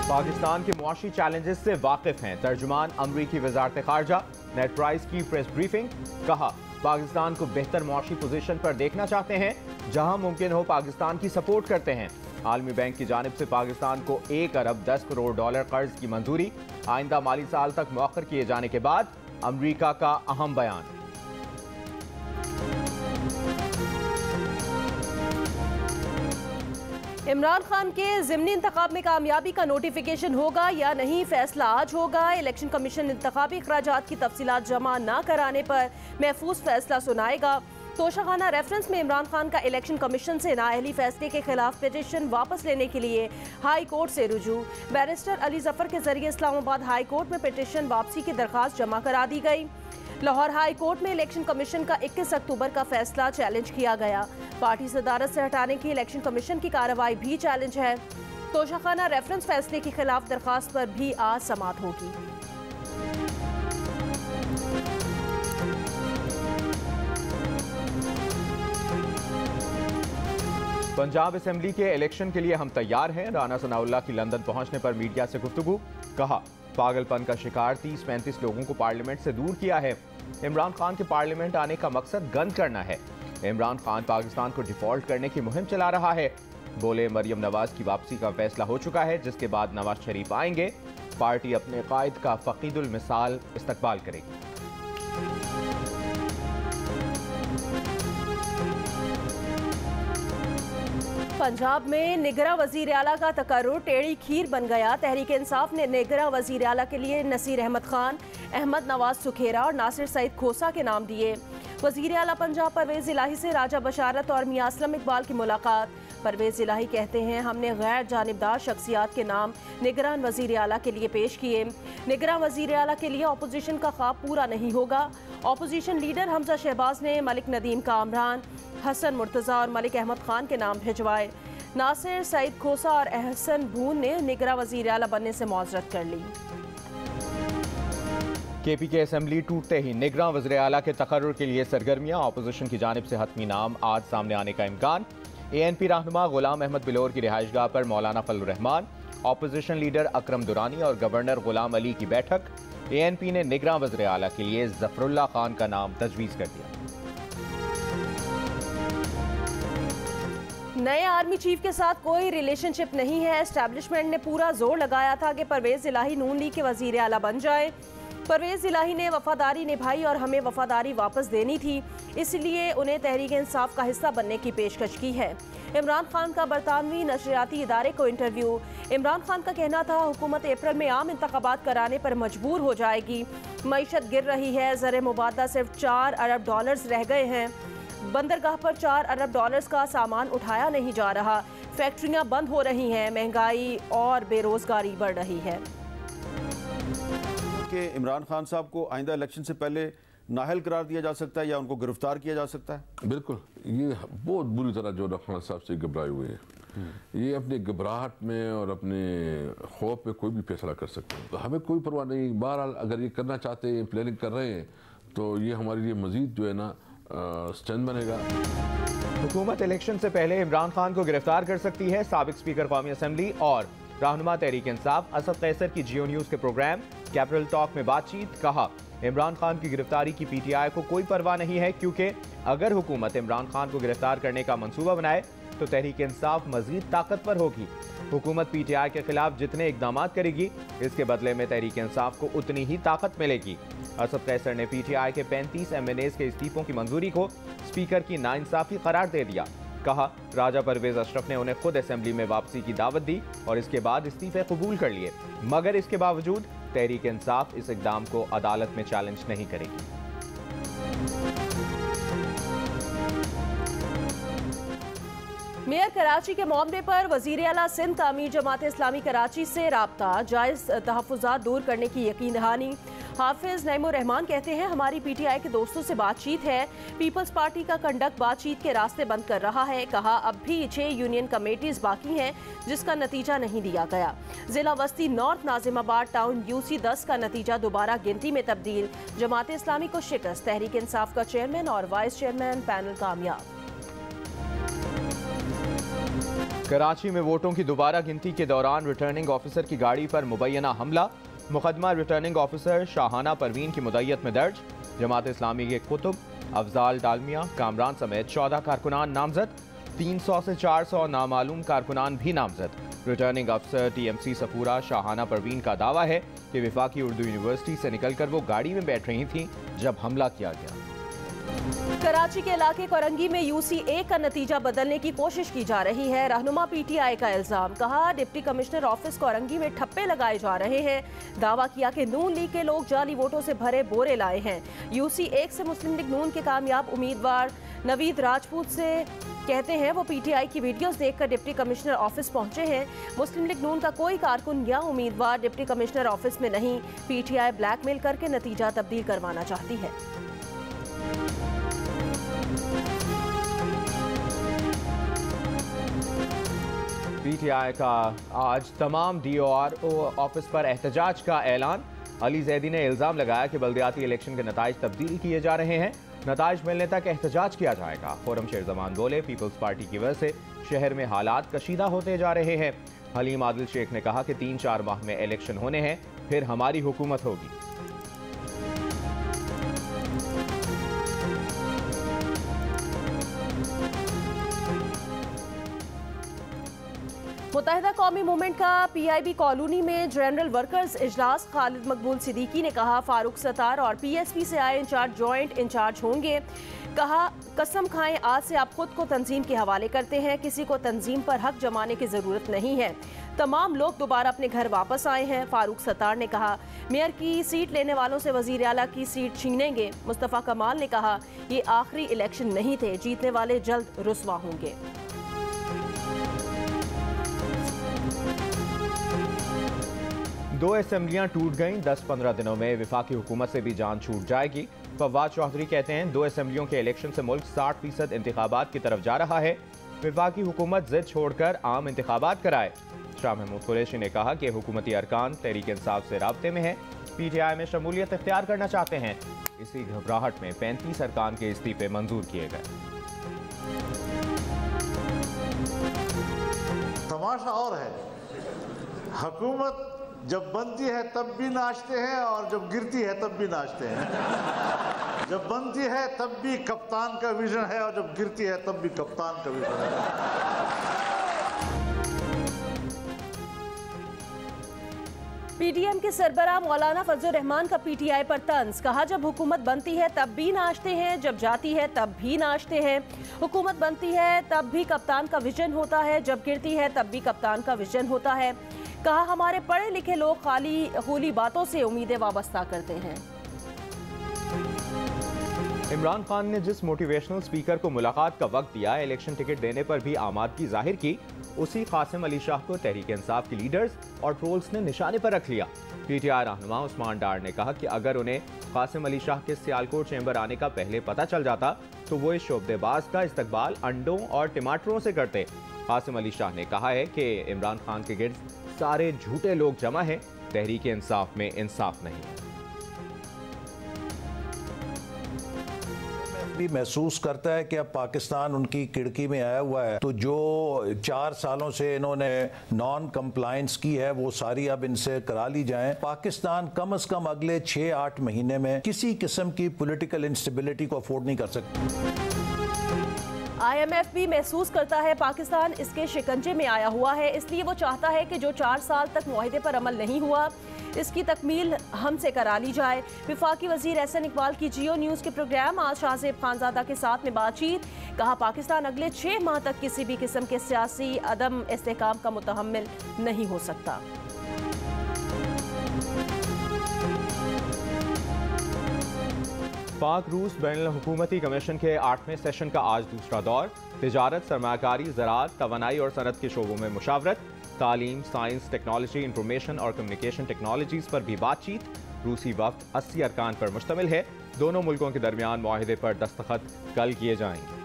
पाकिस्तान के मुआशी चैलेंजेस से वाकिफ हैं तर्जुमान अमरीकी वजारत खारजा। नेट प्राइस की प्रेस ब्रीफिंग। कहा, पाकिस्तान को बेहतर मुआशी पोजीशन पर देखना चाहते हैं, जहां मुमकिन हो पाकिस्तान की सपोर्ट करते हैं। आलमी बैंक की जानिब से पाकिस्तान को 1 अरब 10 करोड़ डॉलर कर्ज की मंजूरी। आइंदा माली साल तक मौखर किए जाने के बाद अमरीका का अहम बयान। इमरान खान के ज़िमनी इंतखाब में कामयाबी का नोटिफिकेशन होगा या नहीं, फैसला आज होगा। इलेक्शन कमीशन इंतखाबी अखराजात की तफसीलात जमा न कराने पर महफूज फैसला सुनाएगा। तोशाखाना रेफरेंस में इमरान खान का इलेक्शन कमीशन से नाअहली फैसले के खिलाफ पिटीशन वापस लेने के लिए हाई कोर्ट से रुजू। बैरिस्टर अली जफर के जरिए इस्लामाबाद हाई कोर्ट में पिटीशन वापसी की दरख्वास्त जमा करा दी गई। लाहौर हाई कोर्ट में इलेक्शन कमीशन का 21 अक्टूबर का फैसला चैलेंज किया गया। पार्टी सदारत से हटाने की इलेक्शन कमीशन की कार्रवाई भी चैलेंज है। तोशाखाना रेफरेंस फैसले के खिलाफ दरखास्त पर भी आज समाअत होगी। पंजाब असेंबली के इलेक्शन के लिए हम तैयार हैं। राना सनाउल्लाह की लंदन पहुंचने पर मीडिया से गुफ्तगू। कहा, पागलपन का शिकार 30-35 लोगों को पार्लियामेंट से दूर किया है। इमरान खान के पार्लियामेंट आने का मकसद गंद करना है। इमरान खान पाकिस्तान को डिफॉल्ट करने की मुहिम चला रहा है। बोले, मरियम नवाज की वापसी का फैसला हो चुका है, जिसके बाद नवाज शरीफ आएंगे। पार्टी अपने कायद का फकीदुल मिसाल इस्तकबाल करेगी। पंजाब में निगरां वजीर आला का तकर्रुर टेढ़ी खीर बन गया। तहरीक इंसाफ ने निगरां वजीर आला के लिए नसीर अहमद खान, अहमद नवाज सुखेरा और नासिर सईद खोसा के नाम दिए। वजीर आला पंजाब परवेज इलाही से राजा बशारत और मियां असलम इकबाल की मुलाकात। परवेज इलाही कहते हैं, हमने गैर जानिबदार शख्सियात के नाम निगरान वजीर आला के लिए पेश किए। निगरान वजीर आला के लिए अपोजिशन का ख्वाब पूरा नहीं होगा। अपोजिशन लीडर हमजा शहबाज ने मलिक नदीम कामरान, हसन मुर्तज़ा और मलिक अहमद खान के नाम भिजवाए। नासिर सईद खोसा और एहसन बून ने निगरां वज़ीर आला बनने से मुआज़रत कर ली। केपी के असेंबली टूटते ही निगरां वज़ीर आला के तकर्रुर के लिए सरगर्मियां। अपोजिशन की जानिब से हतमी नाम आज सामने आने का इम्कान। ANP रहनुमा गुलाम अहमद बिलोर की रिहाइशगाह पर मौलाना फजलुर रहमान, अपोजिशन लीडर अकरम दुरानी और गवर्नर गुलाम अली की बैठक। ANP ने निगरां वज़ीर आला के लिए जफरुल्लाह खान का नाम तजवीज़ कर दिया। नए आर्मी चीफ के साथ कोई रिलेशनशिप नहीं है। एस्टैब्लिशमेंट ने पूरा जोर लगाया था कि परवेज इलाही नून लीग के वजीर आला बन जाए। परवेज इलाही ने वफादारी निभाई और हमें वफादारी वापस देनी थी, इसलिए उन्हें तहरीक इंसाफ का हिस्सा बनने की पेशकश की है। इमरान खान का बरतानवी नशरियाती इदारे को इंटरव्यू। इमरान खान का कहना था, हुकूमत अप्रैल में आम इंतखाबात कराने पर मजबूर हो जाएगी। मईशत गिर रही है, ज़र मुबादला सिर्फ 4 अरब डॉलर्स रह गए हैं। बंदरगाह पर 4 अरब डॉलर्स का सामान उठाया नहीं जा रहा। फैक्ट्रियां बंद हो रही हैं, महंगाई और बेरोजगारी बढ़ रही है। कि इमरान खान साहब को आइंदा इलेक्शन से पहले नाहल करार दिया जा सकता है या उनको गिरफ्तार किया जा सकता है। बिल्कुल, ये बहुत बुरी तरह जो खान साहब से घबराए हुए हैं, ये अपने घबराहट में और अपने खौफ पे कोई भी फैसला कर सकते हैं। तो हमें कोई परवाह नहीं। बहरहाल अगर ये करना चाहते हैं, प्लानिंग कर रहे हैं, तो ये हमारे लिए मजीद जो है ना स्ट्रेंथ बनेगा। हुकूमत इलेक्शन से पहले इमरान खान को गिरफ्तार कर सकती है। साबिक स्पीकर कौमी असेंबली और रहनुमा तहरीक इंसाफ असद कैसर की जियो न्यूज़ के प्रोग्राम कैपिटल टॉक में बातचीत। कहा, इमरान खान की गिरफ्तारी की PTI को कोई परवाह नहीं है, क्योंकि अगर हुकूमत इमरान खान को गिरफ्तार करने का मंसूबा बनाए तो तहरीक इंसाफ मजीद ताकतवर होगी। हुकूमत PTI के खिलाफ जितने इकदाम करेगी, इसके बदले में तहरीक इंसाफ को उतनी ही ताकत मिलेगी। असद कैसर ने PTI के 35 MNAs के इस्तीफों की मंजूरी को स्पीकर की नाइंसाफी करार दे दिया। कहा, राजा परवेज अशरफ ने उन्हें खुद असेंबली में वापसी की दावत दी और इसके बाद इस्तीफे कबूल कर लिए, मगर इसके बावजूद तहरीक इंसाफ इस इकदाम को अदालत में चैलेंज नहीं करेगी। मेयर कराची के मामले पर वजीर आला सिंध तामीर जमात इस्लामी कराची से राब्ता। जायज़ तहफ़्फ़ुज़ात दूर करने की यकीन दहानी। हाफिज नईमुर रहमान कहते हैं, हमारी PTI के दोस्तों से बातचीत है। पीपल्स पार्टी का कंडक्ट बातचीत के रास्ते बंद कर रहा है। कहा, अब भी 6 यूनियन कमेटीज बाकी हैं, जिसका नतीजा नहीं दिया गया। जिला वस्ती नॉर्थ नाजिमाबाद टाउन UC 10 का नतीजा दोबारा गिनती में तब्दील। जमात इस्लामी को शिकस्त। तहरीक इंसाफ का चेयरमैन और वाइस चेयरमैन पैनल कामयाब। कराची में वोटों की दोबारा गिनती के दौरान रिटर्निंग ऑफिसर की गाड़ी पर मुबैना हमला। मुकदमा रिटर्निंग ऑफिसर शाहाना परवीन की मुद्दत में दर्ज। जमात इस्लामी के कुतुब, अफजाल डालमिया, कामरान समेत 14 कारकुनान नामजद। 300 से 400 नामालूम कारकुनान भी नामजद। रिटर्निंग अफसर TMC सपूरा शाहाना परवीन का दावा है कि वफाकी उर्दू यूनिवर्सिटी से निकलकर वो गाड़ी में बैठ रही थी जब हमला किया गया। कराची के इलाके कोरंगी में UC1 का नतीजा बदलने की कोशिश की जा रही है। रहनुमा PTI का इल्जाम। कहा डिप्टी कमिश्नर ऑफिस कोरंगी में ठप्पे लगाए जा रहे हैं। दावा किया कि नून लीग के लोग जाली वोटों से भरे बोरे लाए हैं। UC1 से मुस्लिम लीग नून के कामयाब उम्मीदवार नवीद राजपूत से कहते हैं वो PTI की वीडियोस देखकर डिप्टी कमिश्नर ऑफिस पहुंचे हैं। मुस्लिम लीग नून का कोई कारकुन या उम्मीदवार डिप्टी कमिश्नर ऑफिस में नहीं। PTI ब्लैकमेल करके नतीजा तब्दील करवाना चाहती है। PTI का आज तमाम DORO ऑफिस पर एहतजाज का ऐलान। अली जैदी ने इल्जाम लगाया कि बल्दियाती इलेक्शन के नताइज तब्दील किए जा रहे हैं। नताइज मिलने तक एहतजाज किया जाएगा। खुर्रम शेर जमान बोले, पीपल्स पार्टी की वजह से शहर में हालात कशीदा होते जा रहे हैं। हलीम आदिल शेख ने कहा कि 3-4 माह में इलेक्शन होने हैं, फिर हमारी हुकूमत होगी। मुत्तहिदा कौमी मूवमेंट का PIB कॉलोनी में जनरल वर्कर्स इजलास। खालिद मकबूल सिद्दीकी ने कहा फारूक सत्तार और PSP से आए इंचार्ज जॉइंट इंचार्ज होंगे। कहा कसम खाएं आज से आप खुद को तंजीम के हवाले करते हैं, किसी को तंजीम पर हक जमाने की ज़रूरत नहीं है। तमाम लोग दोबारा अपने घर वापस आए हैं। फारूक सत्तार ने कहा मेयर की सीट लेने वालों से वजीर आला की सीट छीनेंगे। मुस्तफ़ा कमाल ने कहा ये आखिरी इलेक्शन नहीं थे, जीतने वाले जल्द रुस्वा होंगे। दो असेंबलियां टूट गईं। 10-15 दिनों में वफाकी हुकूमत से भी जान छूट जाएगी। फवाद चौधरी कहते हैं 2 असेंबलियों के इलेक्शन से मुल्क 60% इंतखाबात की तरफ जा रहा है। वफाकी हुकूमत जिद छोड़कर आम इंतखाबात कराए। शाह महमूद कुरैशी ने कहा कि हुकूमती अरकान तहरीक इंसाफ से राब्ते में है, PTI में शमूलियत इख्तियार करना चाहते हैं। इसी घबराहट में 35 अरकान के इस्तीफे मंजूर किए गए। तमाशा और है, हुकूमत जब बनती है तब भी नाचते हैं और जब गिरती है तब भी नाचते हैं। जब बनती है तब भी कप्तान का विजन है और जब गिरती है तब भी कप्तान का विजन है। PDM के सरबराह मौलाना फजलुर रहमान का PTI पर तंज। कहा जब हुकूमत बनती है तब भी नाचते हैं, जब जाती है तब भी नाचते हैं। हुकूमत बनती है तब भी कप्तान का विजन होता है, जब गिरती है तब भी कप्तान का विजन होता है। कहा हमारे पढ़े लिखे लोग खाली होली बातों से उम्मीदें वाबस्ता करते हैं। इमरान खान ने जिस मोटिवेशनल स्पीकर को मुलाकात का वक्त दिया, इलेक्शन टिकट देने पर भी आमादगी जाहिर की, उसी कासिम अली शाह को तहरीक इंसाफ के लीडर्स और ट्रोल्स ने निशाने पर रख लिया। PTI रहनुमा उस्मान डार ने कहा कि अगर उन्हें कासिम अली शाह के सियालकोट चैम्बर आने का पहले पता चल जाता तो वो इस शोबदेबाज का इस्तकबाल अंडों और टमाटरों से करते। कासिम अली शाह ने कहा है कि इमरान खान के गिर्द सारे झूठे लोग जमा हैं, तहरीक इंसाफ में इंसाफ नहीं है। भी महसूस करता है कि अब पाकिस्तान उनकी खिड़की में आया हुआ है, तो जो 4 सालों से इन्होंने नॉन कंप्लायंस की है वो सारी अब इनसे करा ली जाए। पाकिस्तान कम से कम अगले 6-8 महीने में किसी किस्म की पॉलिटिकल इंस्टेबिलिटी को अफोर्ड नहीं कर सकती। IMF भी महसूस करता है पाकिस्तान इसके शिकंजे में आया हुआ है, इसलिए वो चाहता है कि जो 4 साल तक मुआहदे पर अमल नहीं हुआ इसकी तकमील हमसे करा ली जाए। वफाकी वजीर एहसन इकबाल की जियो न्यूज़ के प्रोग्राम आज शाहजेब खानजादा के साथ में बातचीत। कहा पाकिस्तान अगले 6 माह तक किसी भी किस्म के सियासी अदम इस्तेहकाम का मुतहम्मिल नहीं हो सकता। पाक रूस बैनुल-हुकूमती कमीशन के 8वें सेशन का आज दूसरा दौर। तिजारत, सरमायाकारी, ज़राअत, तवानाई और सनत के शोबों में मुशावरत। तालीम, साइंस, टेक्नोलॉजी, इंफॉर्मेशन और कम्युनिकेशन टेक्नोलॉजीज़ पर भी बातचीत। रूसी वफ्द 80 अरकान पर मुश्तमिल है। दोनों मुल्कों के दरमियान मुआहिदे पर दस्तखत कल किए जाएंगे।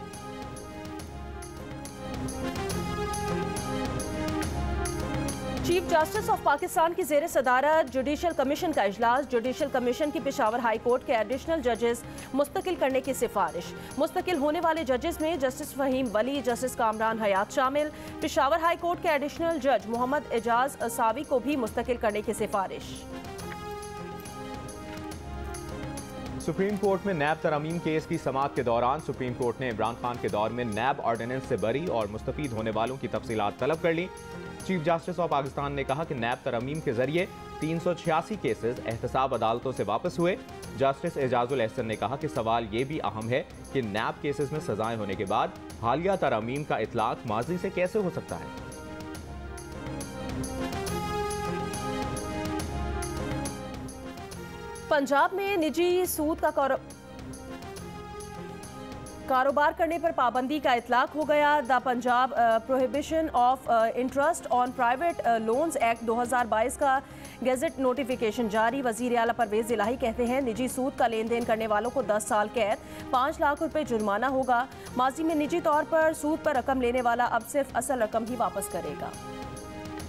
चीफ जस्टिस ऑफ पाकिस्तान की ज़ेर सदारत जुडिशल कमीशन का इजलास। जुडिशल कमीशन की पेशावर हाई कोर्ट के एडिशनल जजेस मुस्तकिल करने की सिफारिश। मुस्तकिल होने वाले जजेस में जस्टिस फहीम वली, जस्टिस कामरान हयात शामिल। पेशावर हाई कोर्ट के एडिशनल जज मोहम्मद एजाज सावी को भी मुस्तकिल करने की सिफारिश। सुप्रीम कोर्ट में नैब तरमीम केस की समाअत के दौरान सुप्रीम कोर्ट ने इमरान खान के दौर में नैब ऑर्डिनेंस से बरी और मुस्तफीद होने वालों की तफसीलात तलब कर ली। चीफ जस्टिस ऑफ पाकिस्तान ने कहा कि नैब तरमीम के जरिए 386 केसेस एहतसाब अदालतों से वापस हुए। जस्टिस एजाजुल एहसन ने कहा कि सवाल ये भी अहम है कि नैब केसेस में सजाएं होने के बाद हालिया तरमीम का इतलाक माजी से कैसे हो सकता है। पंजाब में निजी सूद का कारोबार करने पर पाबंदी का इतलाक हो गया। The Punjab prohibition of interest on private loans act 2022 का गेजेट नोटिफिकेशन जारी। वजीर आला परवेज इलाही कहते हैं निजी सूद का लेन देन करने वालों को 10 साल कैद, 5 लाख रुपए जुर्माना होगा। माजी में निजी तौर पर सूद पर रकम लेने वाला अब सिर्फ असल रकम ही वापस करेगा।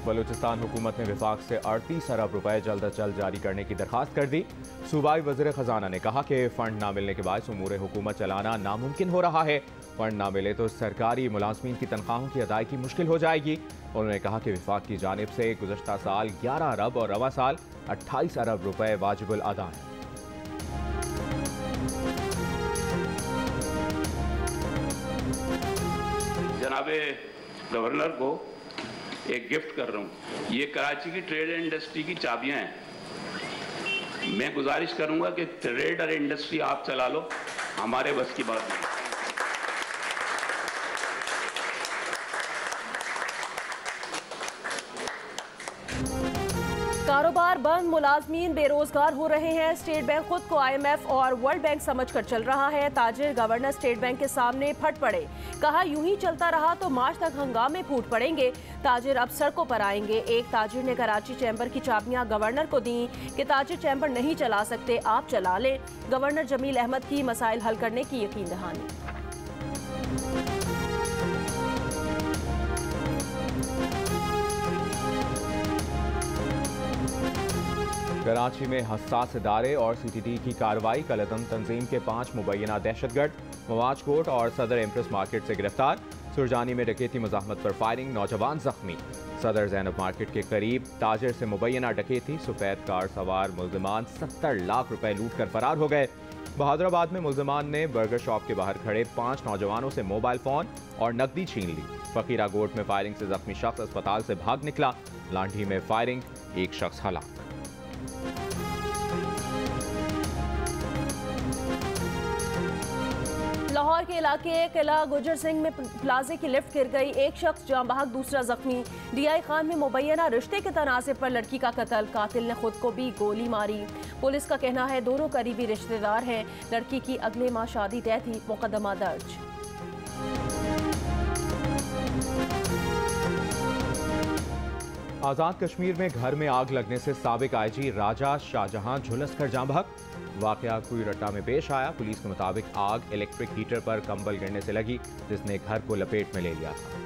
बलूचिस्तान हुकूमत ने विफाक से 38 अरब रुपए जल्द अज जल्द जारी करने की दरखास्त कर दी। सूबाई वज़ीर ख़जाना ने कहा कि फ़ंड ना मिलने के बाद उमूर हुकूमत चलाना नामुमकिन हो रहा है। फ़ंड ना मिले तो सरकारी मुलाजमीन की तनख्वाहों की अदायगी मुश्किल हो जाएगी। उन्होंने कहा कि विफाक की जानिब से गुज़श्ता साल 11 अरब और रवा साल 28 अरब रुपए वाजिबुल अदा हैं। जनाबे गवर्नर को एक गिफ्ट कर रहा हूँ। ये कराची की ट्रेड एंड इंडस्ट्री की चाबियां हैं। मैं गुजारिश करूंगा कि ट्रेड और इंडस्ट्री आप चला लो, हमारे बस की बात नहीं। कारोबार बंद, मुलाजमीन बेरोजगार हो रहे हैं। स्टेट बैंक खुद को IMF और वर्ल्ड बैंक समझकर चल रहा है। ताजिर गवर्नर स्टेट बैंक के सामने फट पड़े, कहा यूं ही चलता रहा तो मार्च तक हंगामे फूट पड़ेंगे। ताजिर अब सड़कों पर आएंगे। एक ताजिर ने कराची चैम्बर की चाबियां गवर्नर को दी कि ताजिर चैम्बर नहीं चला सकते, आप चला लें। गवर्नर जमील अहमद की मसाइल हल करने की यकीन दहानी। कराची में हसास इदारे और CTT की कार्रवाई। कलदम तंजीम के 5 मुबैना दहशतगर्द मवाज कोट और सदर एम्प्रेस मार्केट से गिरफ्तार। सुरजानी में डकैती मुजाहमत पर फायरिंग, नौजवान जख्मी। सदर जैनब मार्केट के करीब ताजिर से मुबैना डकैती, सफेद कार सवार मुल्जिमान 70 लाख रुपए लूट कर फरार हो गए। बहादुराबाद में मुल्जिमान ने बर्गर शॉप के बाहर खड़े 5 नौजवानों से मोबाइल फोन और नकदी छीन ली। फकीरा गोट में फायरिंग से जख्मी शख्स अस्पताल से भाग निकला। लांढी में फायरिंग, एक शख्स हलाक। लाहौर के इलाके किला गुजर सिंह में प्लाजे की लिफ्ट गिर गई, एक शख्स जाँ बहक दूसरा जख्मी। DI खान में मुबैना रिश्ते के तनाज़े पर लड़की का कत्ल, कातिल ने खुद को भी गोली मारी। पुलिस का कहना है दोनों करीबी रिश्तेदार हैं। लड़की की अगले माह शादी तय थी, मुकदमा दर्ज। आज़ाद कश्मीर में घर में आग लगने से साबिक IG राजा शाहजहां झुलस कर जाँ बहक। वाकया कोई रट्टा में पेश आया। पुलिस के मुताबिक आग इलेक्ट्रिक हीटर पर कंबल गिरने से लगी, जिसने घर को लपेट में ले लिया था।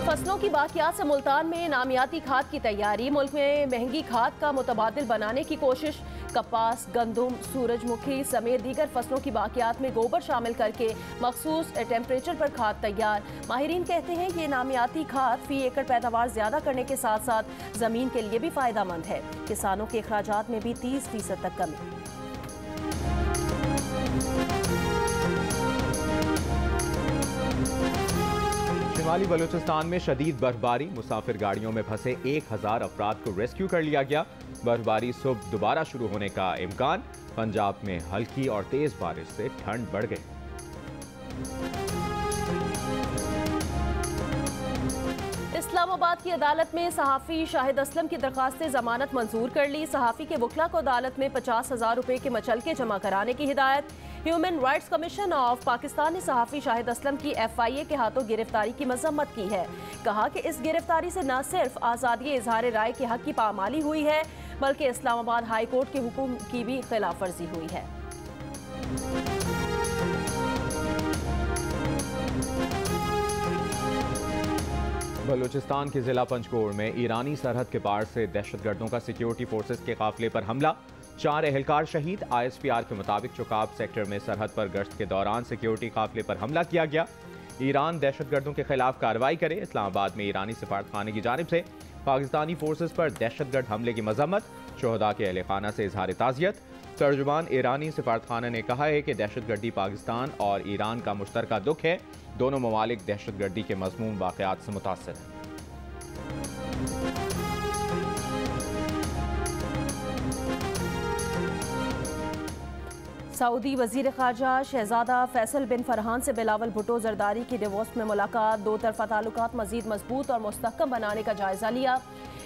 फसलों की बाकियात से मुल्तान में नामियाती खाद की तैयारी। मुल्क में महंगी खाद का मुतबादिल बनाने की कोशिश। कपास, गंदम, सूरजमुखी समेत दीगर फसलों की बाकियात में गोबर शामिल करके मखसूस टेम्परेचर पर खाद तैयार। माहिरीन कहते हैं ये नामियाती खाद फी एकड़ पैदावार ज्यादा करने के साथ साथ जमीन के लिए भी फायदा मंद है। किसानों के अखराजात में भी 30% तक कमी। शिमाली बलूचिस्तान में शदीद बर्फबारी, मुसाफिर गाड़ियों में फंसे 1000 अफराद को रेस्क्यू कर लिया गया। बर्फबारी सुबह दोबारा शुरू होने का इम्कान। पंजाब में हल्की और तेज बारिश से ठंड बढ़ गई। इस्लामाबाद की अदालत में सहाफ़ी शाहिद असलम की दरखास्त जमानत मंजूर कर ली। सहाफ़ी के वकला को अदालत में 50,000 रुपए के मचलके जमा कराने की हिदायत। Human rights commission of Pakistan ने सहाफ़ी शाहिद असलम की FIA के हाथों गिरफ्तारी की मजम्मत की है। कहा कि इस गिरफ्तारी से न सिर्फ आज़ादी इजहार राय के हक की पामाली हुई है, बल्कि इस्लामाबाद हाई कोर्ट के हुक्म की भी खिलाफ वर्जी हुई है। बलूचिस्तान के जिला पंचकोट में ईरानी सरहद के पार से दहशतगर्दों का सिक्योरिटी फोर्सेस के काफिले पर हमला, 4 एहलकार शहीद। ISPR के मुताबिक चुकाब सेक्टर में सरहद पर गश्त के दौरान सिक्योरिटी काफिले पर हमला किया गया। ईरान दहशतगर्दों के खिलाफ कार्रवाई करे। इस्लामाबाद में ईरानी सफारतखाने की जानिब से पाकिस्तानी फोर्सेस पर दहशतगर्द हमले की मजम्मत, शोहदा के अहले खाना से इजहार ताज़ियत। तर्जुमान ईरानी सफारतखाना ने कहा है कि दहशतगर्दी पाकिस्तान और ईरान का मुश्तरका दुख है। दोनों ममालिक दहशतगर्दी के मज़मूम वाक़यात से मुतासिर हैं। सऊदी वज़ीर ख़ारजा शहजादा फैसल बिन फरहान से बिलावल भुट्टो जरदारी की डिवोर्स में मुलाकात, दो तरफ़ा ताल्लुकात मज़ीद मजबूत और मुस्तहकम बनाने का जायज़ा लिया।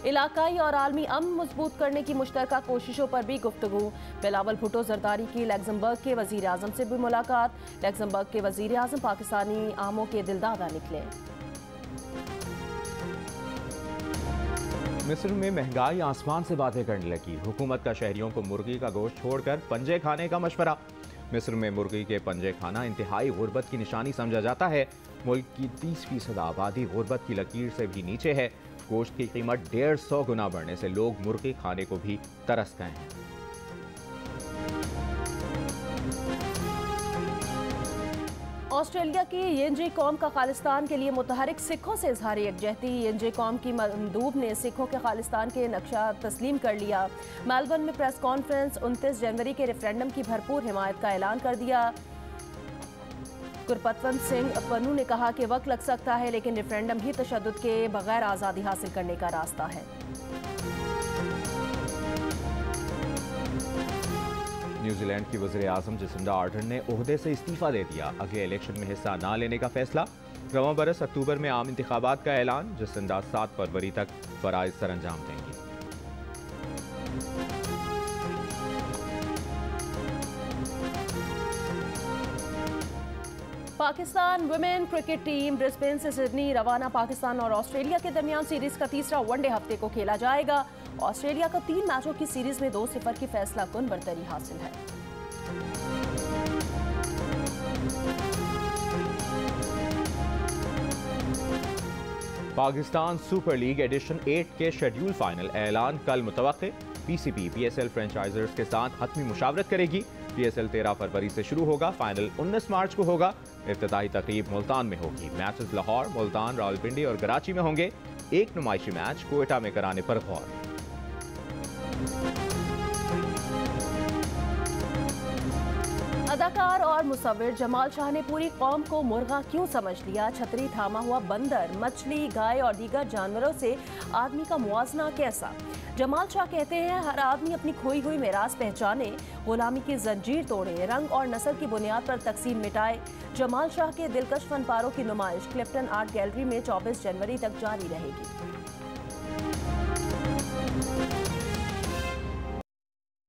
इलाकाई और आलमी अमन मजबूत करने की मुश्तरका कोशिशों पर भी गुफ्तगू। बिलावल भुट्टो जरदारी की लग्जमबर्ग के वज़ीर आज़म से भी मुलाकात। लग्जमबर्ग के वज़ीर आज़म पाकिस्तानी आमों के दिलदादा निकले। मिस्र में महंगाई आसमान से बातें करने लगी। हुकूमत का शहरियों को मुर्गी का गोश्त छोड़कर पंजे खाने का मशवरा। मिस्र में मुर्गी के पंजे खाना इंतहाई गुर्बत की निशानी समझा जाता है। मुल्क की 30% आबादी गुर्बत की लकीर से भी नीचे है। गोश्त की कीमत 150 गुना बढ़ने से लोग मुर्गी खाने को भी तरस गए हैं। ऑस्ट्रेलिया की यिनजे कौम का खालिस्तान के लिए मुतहरिक सिखों से इजहार यकजहती। यिनजे कौम की मंदूब ने सिखों के खालिस्तान के नक्शा तस्लीम कर लिया। मेलबर्न में प्रेस कॉन्फ्रेंस, 29 जनवरी के रेफरेंडम की भरपूर हिमायत का ऐलान कर दिया। गुरपतवंत सिंह पन्नू ने कहा कि वक्त लग सकता है, लेकिन रेफरेंडम ही तशद्दुद के बगैर आज़ादी हासिल करने का रास्ता है। न्यूजीलैंड की वज़ीर आज़म जसिंडा आर्डर्न ने ओहदे से इस्तीफा दे दिया। अगले इलेक्शन में हिस्सा न लेने का फैसला। रवां बरस अक्टूबर में आम इंतखाबात का ऐलान। जसिंडा 7 फरवरी तक फराइज सर अंजाम देंगी। Pakistan women cricket team Brisbane से सिडनी रवाना। पाकिस्तान और ऑस्ट्रेलिया के दरमियान सीरीज का तीसरा वनडे हफ्ते को खेला जाएगा। ऑस्ट्रेलिया को 3 मैचों की सीरीज में 2-0 की फैसला कुन बरतरी हासिल है। पाकिस्तान सुपर लीग एडिशन 8 के शेड्यूल फाइनल ऐलान कल मुतवक्के। PCB PSL फ्रेंचाइजर्स के साथ हतमी मुशावरत करेगी। PSL 13 फरवरी से शुरू होगा, फाइनल 19 मार्च को होगा। इफ्तिताही तकरीब मुल्तान में होगी। मैचेस लाहौर, मुल्तान, रावलपिंडी और कराची में होंगे। एक नुमाइशी मैच कोयटा में कराने पर गौर। अदाकार और मुसव्विर जमाल शाह ने पूरी कौम को मुर्गा क्यों समझ लिया? छतरी थामा हुआ बंदर, मछली, गाय और दीगर जानवरों से आदमी का मुआवजा कैसा? जमाल शाह कहते हैं हर आदमी अपनी खोई हुई मेरास पहचाने, गुलामी की जंजीर तोड़े, रंग और नस्ल की बुनियाद पर तकसीम मिटाए। जमाल शाह के दिलकश फनपारों की नुमाइश क्लिफ्टन आर्ट गैलरी में 24 जनवरी तक जारी रहेगी।